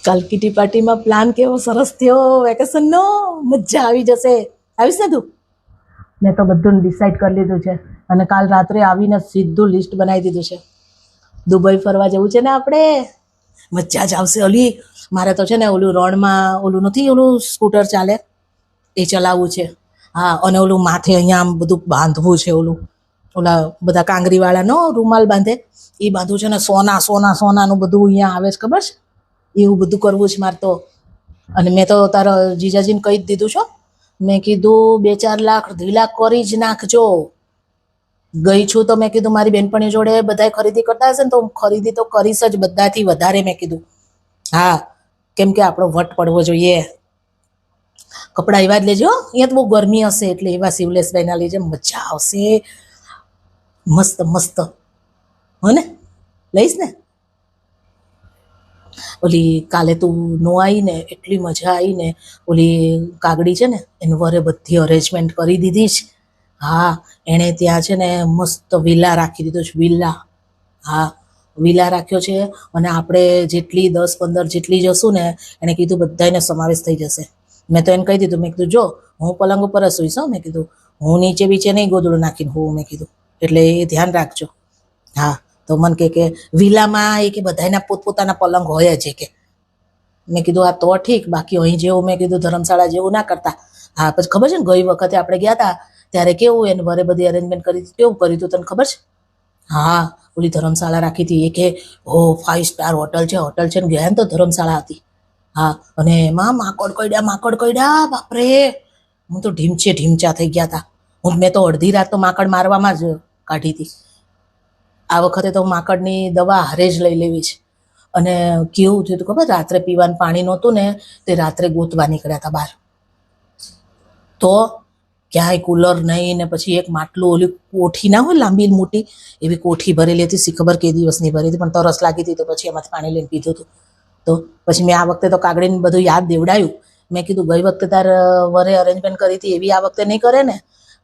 કાલ કીટી પાર્ટીમાં પ્લાન કેવો સરસ થયો, વેકેશનનો મજા આવી જશે. આવીશ ને તું? મેં તો બધું ડિસાઈડ કરી લીધું છે અને કાલ રાત્રે આવીને સીધું લિસ્ટ બનાવી દીધું છે. દુબઈ ફરવા જવું છે ને આપણે, મજા જ આવશે. ઓલી મારે તો છે ને ઓલું રણમાં ઓલું નથી, ઓલું સ્કૂટર ચાલે એ ચલાવવું છે. હા, અને ઓલું માથે અહીંયા આમ બધું બાંધવું છે, ઓલું ઓલા બધા કાંગરીવાળાનો રૂમાલ બાંધે એ બાંધવું છે ને, સોનાનું બધું અહીંયા આવે છે, ખબર છે? એવું બધું કરવું છે મારે તો. અને મેં તો તારા જીજાજીને કહી જ દીધું છો. મેં કીધું 2-4 લાખ 2 લાખ કરી જ નાખજો. ગઈ છું તો મેં કીધું મારી બેનપણી જોડે બધાય ખરીદી કરતા હશે ને તો ખરીદી તો કરીશ જ બધાથી વધારે, મેં કીધું. હા, કેમ કે આપણો વટ પડવો જોઈએ. કપડાં એવા જ લેજો. અહીંયા તો બહુ ગરમી હશે એટલે એવા શિવલેશભાઈના લેજે, મજા આવશે. મસ્ત મસ્ત હો ને, લઈશ ને. ઓલી કાલે તું નો આવી ને એટલી મજા આવી ને. ઓલી કાગડી છે ને એને વરે બધી અરેન્જમેન્ટ કરી દીધી છે. હા, એણે ત્યાં છે ને મસ્ત વિલા રાખી દીધો છે, વિલા. હા, વિલા રાખ્યો છે. અને આપણે જેટલી 10-15 જેટલી જશું ને એણે કીધું બધાને સમાવેશ થઈ જશે. મેં તો એને કહી દીધું, મેં કીધું જો હું પલંગ ઉપર જ સૂઈશ, મેં કીધું હું નીચે બીચે નહીં ગોદડું નાખીને હોઉં, મેં કીધું, એટલે એ ધ્યાન રાખજો. હા, તો મને કે વિલામાં એ કે બધાના પોતપોતાના પલંગ હોય જ કે. મેં કીધું આ તો ઠીક, બાકી અહીં જેવું મેં કીધું ધર્મશાળા જેવું ના કરતા. હા, પછી ખબર છે ને ગઈ વખતે આપણે ગયા હતા ત્યારે કેવું એને વરે બધી અરેન્જમેન્ટ કરી, કેવું કર્યું હતું તને ખબર છે? હા, ઓલી ધર્મશાળા રાખી હતી એ કે 5 સ્ટાર હોટલ છે ને ગયા ને તો ધર્મશાળા હતી. હા, અને એમાં માકડ કઈડા બાપરે, હું તો ઢીમચા થઈ ગયા હતા. મેં તો અડધી રાત તો માકડ મારવામાં જ કાઢી હતી. આ વખતે તો માકડની દવા હારે જ લઈ લેવી છે. અને કેવું થયું હતું ખબર, રાત્રે પીવાનું પાણી નહોતું ને તે રાત્રે ગોતવા નીકળ્યા હતા બહાર. તો ક્યાંય કુલર નહીં ને પછી એક માટલું, ઓલી કોઠી ના હોય લાંબી મોટી એવી કોઠી ભરેલી હતી. સી ખબર કે દિવસની ભરી હતી, પણ તરસ લાગી હતી તો પછી એમાંથી પાણી લઈને પીધું હતું. તો પછી મેં આ વખતે તો કાગડીને બધું યાદ દેવડાયું. મેં કીધું ગઈ વખતે તાર વરે અરેન્જમેન્ટ કરી હતી એવી આ વખતે નહીં કરે ને?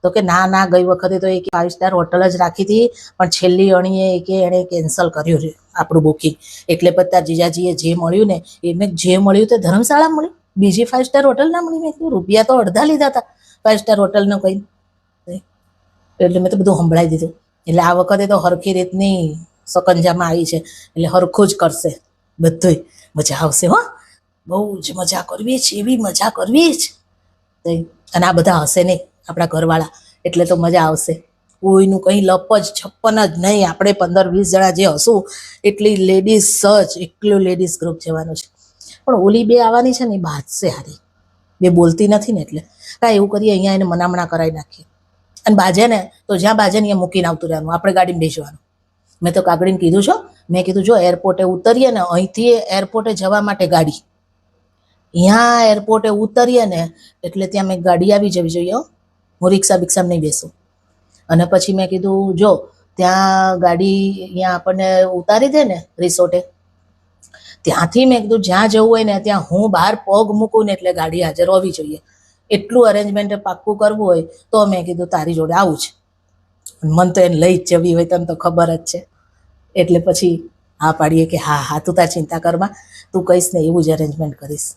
તો કે ના ગઈ વખતે તો એક 5 સ્ટાર હોટલ જ રાખી હતી પણ છેલ્લી અણીએ કે એણે કેન્સલ કર્યું છે આપણું બુકિંગ. એટલે પછી તાર જીજાજીએ જે મળ્યું ને એ મેં જે મળ્યું તે ધર્મશાળા મળી, બીજી 5 સ્ટાર હોટલ ના મળી. મેં કીધું રૂપિયા તો અડધા લીધા હતા 5 સ્ટાર હોટલનો કઈ. એટલે મેં તો બધું સંભળાવી દીધું. એટલે આ વખતે તો હરખી રીતની સકંજામાં આવી છે એટલે હરખું જ કરશે બધુંય. મજા આવશે હો, બહુ જ મજા કરવી છે, એવી મજા કરવી જ. અને આ બધા હશે નહીં આપણા ઘરવાળા, એટલે તો મજા આવશે. કોઈનું કંઈ લપ જ છપ્પન જ નહીં. આપણે 15-20 જણા જે હશું એટલી લેડીઝ જ, એટલું લેડીઝ ગ્રુપ જવાનું છે. પણ ઓલી બે આવવાની છે ને એ બાજશે હારી, બે બોલતી નથી ને એટલે કાંઈ એવું કરીએ અહીંયા એને મનામણા કરાવી નાખીએ. અને બાજે ને તો જ્યાં બાજે ને અહીંયા મૂકીને આવતું રહેવાનું, આપણે ગાડીમાં બેસવાનું. મેં તો કાગડીને કીધું છો, મેં કીધું જો એરપોર્ટે ઉતરીએ ને અહીંથી એરપોર્ટે જવા માટે ગાડી, અહીંયા એરપોર્ટે ઉતરીએ ને એટલે ત્યાં મેં ગાડી આવી જવી જોઈએ. હું રિક્ષામાં નહીં બેસું. અને પછી મેં કીધું જો ત્યાં ગાડી અહીંયા આપણને ઉતારી દે ને રિસોર્ટે, ત્યાંથી મેં કીધું જ્યાં જવું હોય ને ત્યાં હું બહાર પગ મૂકું ને એટલે ગાડી હાજર હોવી જોઈએ. એટલું અરેન્જમેન્ટ પાક્કું કરવું હોય તો મેં કીધું તારી જોડે આવું છે. મન તો એને લઈ જ જવી હોય, તને તો ખબર જ છે. એટલે પછી હા પાડીએ કે હા તું તાર ચિંતા કરમાં, તું કહીશ ને એવું જ અરેન્જમેન્ટ કરીશ.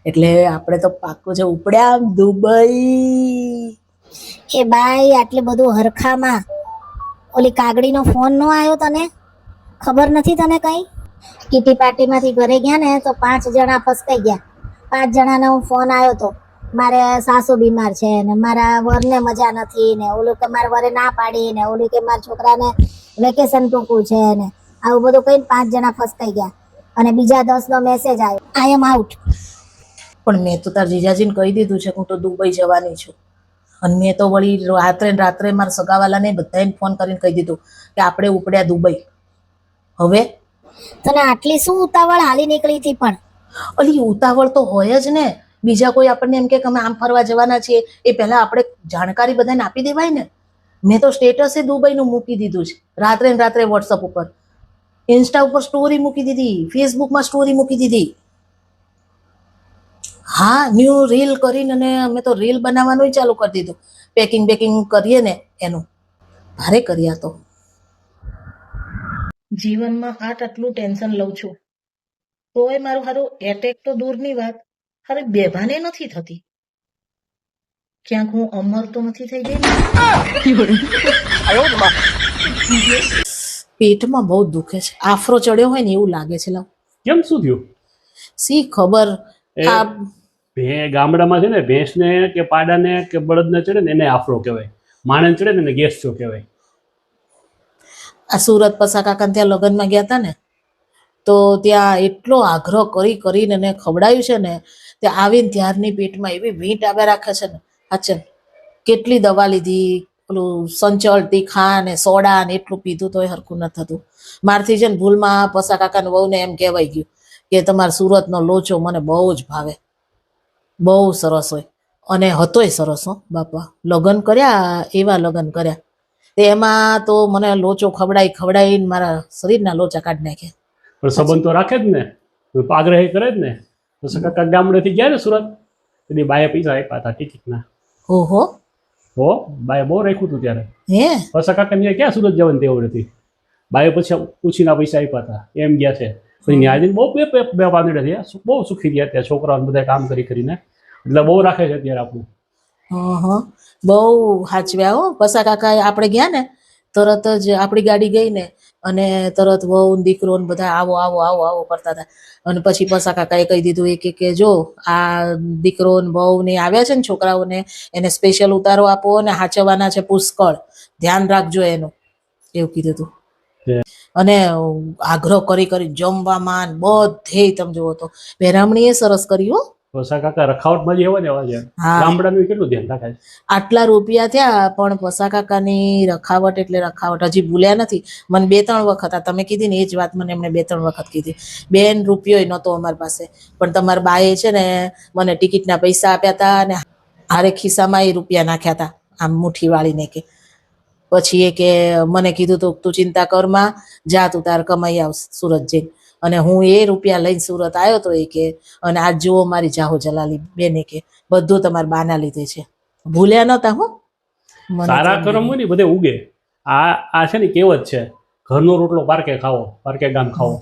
એટલે આપણે તો પાક્કું છે ઉપડ્યા દુબઈ. એ બાઈ આટલું બધું હરખામાં ઓલી કાગડીનો ફોન નો આવ્યો તને? ખબર નથી તને કઈ? કીટી પાર્ટીમાંથી ઘરે ગયા ને તો 5 જણા ફસકાઈ ગયા. 5 જણાનો ફોન આવ્યો તો મારે સાસુ બીમાર છે ને મારા વરને મજા નથી ને ઓલું કે મારા વરે ના પાડી ને ઓલું કે મારા છોકરાને વેકેશન ટૂંકું છે ને આવું બધું કહીને 5 જણા ફસકાઈ ગયા. અને બીજા 10નો મેસેજ આવ્યો, આઈ એમ આઉટ. પણ મેં તો તાર જીજાજીને કહી દીધું છે હું તો દુબઈ જવાની છું. અને મેં તો વળી રાત્રે મારા સગાવાલાને બધાને ફોન કરીને કહી દીધું કે આપણે ઉપડ્યા દુબઈ. હવે તને આટલી શું ઉતાવળ હાલી નીકળી હતી? પણ અલી ઉતાવળ તો હોય જ ને. બીજા કોઈ આપણને એમ કે અમે આમ ફરવા જવાના છીએ એ પહેલા આપણે જાણકારી બધાને આપી દેવાય ને. મેં તો સ્ટેટસે દુબઈનું મૂકી દીધું છે રાત્રે વોટ્સઅપ ઉપર, ઇન્સ્ટા ઉપર સ્ટોરી મૂકી દીધી, ફેસબુકમાં સ્ટોરી મૂકી દીધી. હા, ન્યૂ રીલ કરીને અને અમે તો રીલ બનાવવાનું ચાલુ કરી દીધું. પેકિંગ કરીએ ને એનું ભારે કર્યા. તો જીવનમાં આટલું ટેન્શન લઉં છું તોય મારું હારું એટેક તો દૂરની વાત, હારે બેભાને નથી થતી. ક્યાંક હું અમર તો નથી થઈ ગઈ ને? પેટમાં બહુ દુખે છે, આફરો ચડ્યો હોય ને એવું લાગે છે. લાવ કેમ શું થયું? સી ખબર. એ આ ગામડામાં છે ને ભેંસને કે પાડાને કે બળદને ચડે ને એને આફરો કહેવાય, માણસ ચડે ને એને ગેસ થયો કહેવાય. આ સુરત પસા કાકા ત્યાં લગ્નમાં ગયા હતા ને, તો ત્યાં એટલો આગ્રહ કરીને એને ખવડાવ્યું છે ને, ત્યાં આવીને ત્યારની પેટમાં એવી વીંટ આવે રાખે છે ને. હાચન કેટલી દવા લીધી, પેલું સંચળ તીખા ને સોડા ને એટલું પીધું તોય હરખું ન થતું. મારથી છે ને ભૂલમાં પસા કાકાને વહુને એમ કહેવાય ગયું કે તમારા સુરતનો લોચો મને બહુ જ ભાવે, બહુ સરસ હોય. અને હતોય સરસ હો બાપા. લગ્ન કર્યા, એવા લગ્ન કર્યા, તે એમાં તો મને લોચો ખવડાવીને મારા શરીરના લોચા કાઢી નાખ્યા. પણ સંબંધ તો રાખે જ ને, આગ્રહ કરે જ ને. તો કાકા ગામડેથી ગયા ને સુરત, એની બાએ પૈસા આપ્યા હતા ટિકિટના. ઓહો, હો, બાએ બહુ રાખ્યું હતું ત્યારે. હે પસા કાકાને ક્યાં સુરત જવાની ટેવ નથી. બાએ પછી પૂછીના પૈસા આપ્યા હતા, એમ ગયા છે. પછી ત્યાં જઈને બહુ બે પાંદડા થયા, બહુ સુખી ગયા ત્યાં છોકરાઓને બધા કામ કરીને. એટલે બહુ રાખે છે અત્યારે આપણું. હા, બહુ હાચવ્યા હો પસા કાકા. આપણે ગયા ને તરત જ આપણી ગાડી ગઈ ને, અને તરત વહુ ને દીકરો ને બધા આવો આવો આવો આવો કરતા હતા. અને પછી પસા કાકાએ કહી દીધું કે જો આ દીકરો ને વહુ ને આવ્યા છે ને છોકરાઓને, એને સ્પેશિયલ ઉતારો આપો ને હાચવવાના છે પુષ્કળ, ધ્યાન રાખજો એનું, એવું કીધું હતું. અને આગ્રહ કરી જમવામાં બધે તમે જોવો તો પહેરામણીએ સરસ કરી હો. પસા કાકા રખાવટમાં જ એવા ને એવા છે. હા. ગામડાનું કેટલું ધ્યાન રાખે છે. આટલા રૂપિયા થયા પણ પસા કાકાની રખાવટ એટલે રખાવટ હજી ભૂલ્યા નથી. મને 2-3 વખત આ તમે કીધી ને એ જ વાત મને એમણે 2-3 વખત કીધી. બેન રૂપિયો નહોતો અમારી પાસે, પણ તમારા બાએ છે ને મને ટિકિટના પૈસા આપ્યા હતા અને હારે ખિસ્સામાં એ રૂપિયા નાખ્યા હતા આમ મુઠ્ઠી વાળીને. કે પછી એ કે મને કીધું તું તું ચિંતા કરમાં, જા તું તાર કમાઈ આવ સુરત જઈને. અને હું એ રૂપિયા લઈને સુરત આવ્યો તો એ કે, અને આજ જુઓ મારી જાહો જલાલી બેને કે બધું તમારા બાના લીધે છે. ભૂલ્યા નતા હો. મને સારા તો કર્મ હોય ને બધે ઉગે. આ છે ને કહેવત છે, ઘરનો રોટલો પારકે ખાવો, પારકે ગામ ખાવો.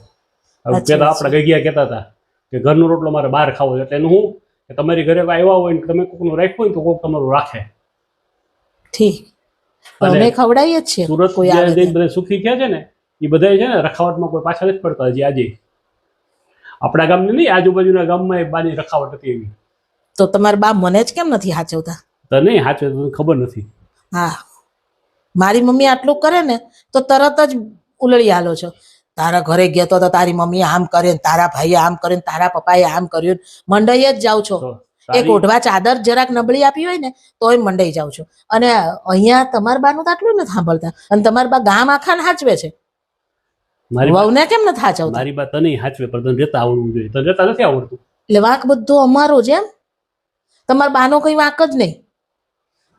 સાચી પેલા વાત છે. આપણા ગગિયા કહેતા હતા કે ઘરનો રોટલો મારે બહાર ખાવો છે. એટલે એનું શું કે તમારી ઘરે આવ્યા હોય ને તમે કોકનું રાખ્યું હોય ને તો કોક તમારું રાખે. ઠીક, અને અમે ખવડાવીએ જ છે. સુરત કોઈ આવે જઈને બધા સુખી થયા છે ને એ બધા છે ને રખાવટમાં કોઈ પાછા નથી પડતા હજી આજે. આપણા ગામને નહીં, આજુબાજુના ગામમાં એ બાની રખાવટ હતી એવી. તો તમારા બા મને જ કેમ નથી હાચવતા? તો નહીં સાચું તને ખબર નથી. હા, મારી મમ્મી આટલું કરે ને તો તરત જ ઉલળી હાલો છો. તારા ઘરે ગયો તો તારી મમ્મી આમ કરે ને તારા ભાઈએ આમ કર્યું ને તારા પપ્પાએ આમ કર્યું, મંડાઈ જ જાઉં છો. તો એક ઓઢવા ચાદર જરાક નબળી આપી હોય ને તોય મંડાઈ જાઉં છું. અને અહીંયા તમારા બાનું તો આટલું નથી સાંભળતા, અને તમારા બા ગામ આખાને હાચવે છે. મારી વહુને કેમ નથી હાચવતા? મારી બા તને સાચવે પણ તને રહેતા આવડવું જોઈએ. તને રહેતા નથી આવડતું. એટલે વાંક બધો અમારો છે એમ? તમારા બાનો કઈ વાંક જ નહીં.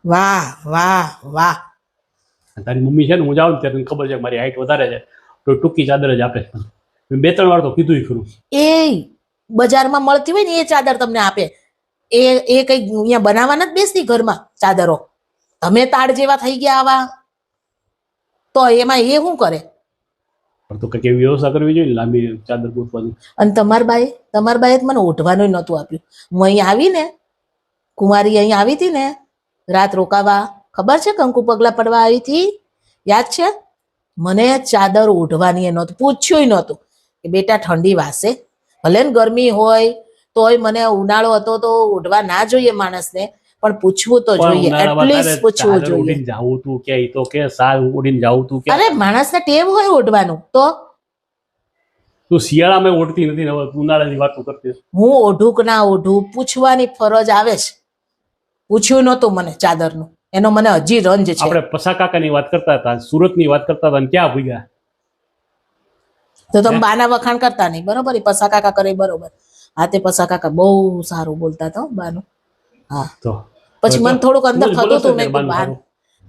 વાહ વાહ વાહ. તારી મમ્મી છે ને હું જાઉં ને ત્યારે તને ખબર છે કે મારી હાઈટ વધારે છે તો ટૂંકી ચાદર જ આપે છે. મેં 2-3 વાર તો કીધું ખરું. એ બજારમાં મળતી હોય ને એ ચાદર તમને આપે. એ કઈ અહીંયા બનાવવા નથી બેસતી ઘરમાં ચાદરો. તમે તાડ જેવા થઈ ગયા આવા તો એમાં એ શું કરે? પણ તો કંઈક એવી વ્યવસ્થા કરવી જોઈએ ને લાંબી ચાદર ગોઠવાની. અને તમારા બાએ મને ઓઢવાનું નહોતું આપ્યું. હું અહીં આવીને કુંવારી અહીં આવી હતી ને રાત રોકાવા, ખબર છે? કંકુ પગલા પડવા આવી હતી, યાદ છે? મને ચાદર ઓઢવાની એ નહોતું પૂછ્યું નહોતું કે બેટા ઠંડી વાસે, ભલે ને ગરમી હોય તોય મને ઉનાળો હતો તો ઓઢવા ના જોઈએ માણસને, પણ પૂછવું તો જોઈએ, એટલીસ્ટ પૂછવું જોઈએ. ઉડીને જાવું તું કે ઈ તો કે સાલ ઉડીને જાવું તું કે અરે માણસને ટેવ હોય ઓઢવાનું તો. તું શિયાળામાં ઓઢતી નથી ને હવે ઉનાળાની વાતો કરતી. હું ઓઢું કે ના ઓઢું પૂછવાની ફરજ આવે છે. પૂછ્યું નહોતું મને ચાદરનું, એનો મને હજી રંજ છે. આપણે પસા કાકાની વાત કરતા હતા, સુરતની વાત કરતા હતા, ને ક્યાં ભૂગ્યા? તો તમે બાના વખાણ કરતા નહીં, બરોબર? એ પસા કાકા કરે બરોબર. હા, તે પસા કાકા બહુ સારું બોલતા હતા બાનું. હા, તો પછી મને થોડુંક અંદર બોલો થતું હતું, છે મેં કીધું બાનું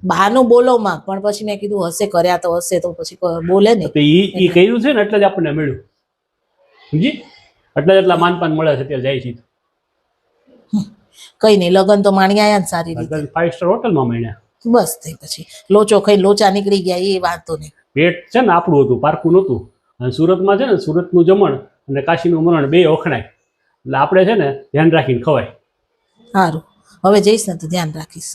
બાનું બોલો માં, પણ પછી મેં કીધું હશે કર્યા તો હશે, તો પછી બોલે ને. તો ઈ કર્યું છે ને એટલે જ આપણને મળ્યું, સમજી? એટલે જ એટલા માનપાન મળે છે અત્યારે જાય છે. કઈ નહીં, લગ્ન તો માણી આયા ને સારી રીતે. 5 સ્ટાર હોટલમાં મળ્યા. બસ થઈ પછી લોચો ખાઈ લોચા નીકળી ગયા એ વાંધો નહીં. પેટ છે ને આપણું હતું, પારકું નહોતું. અને સુરતમાં છે ને સુરતનું જમણ અને કાશીનું મરણ બે વખણાય. એટલે આપણે છે ને ધ્યાન રાખીને ખવાય. સારું, હવે જઈશ ને તો ધ્યાન રાખીશ.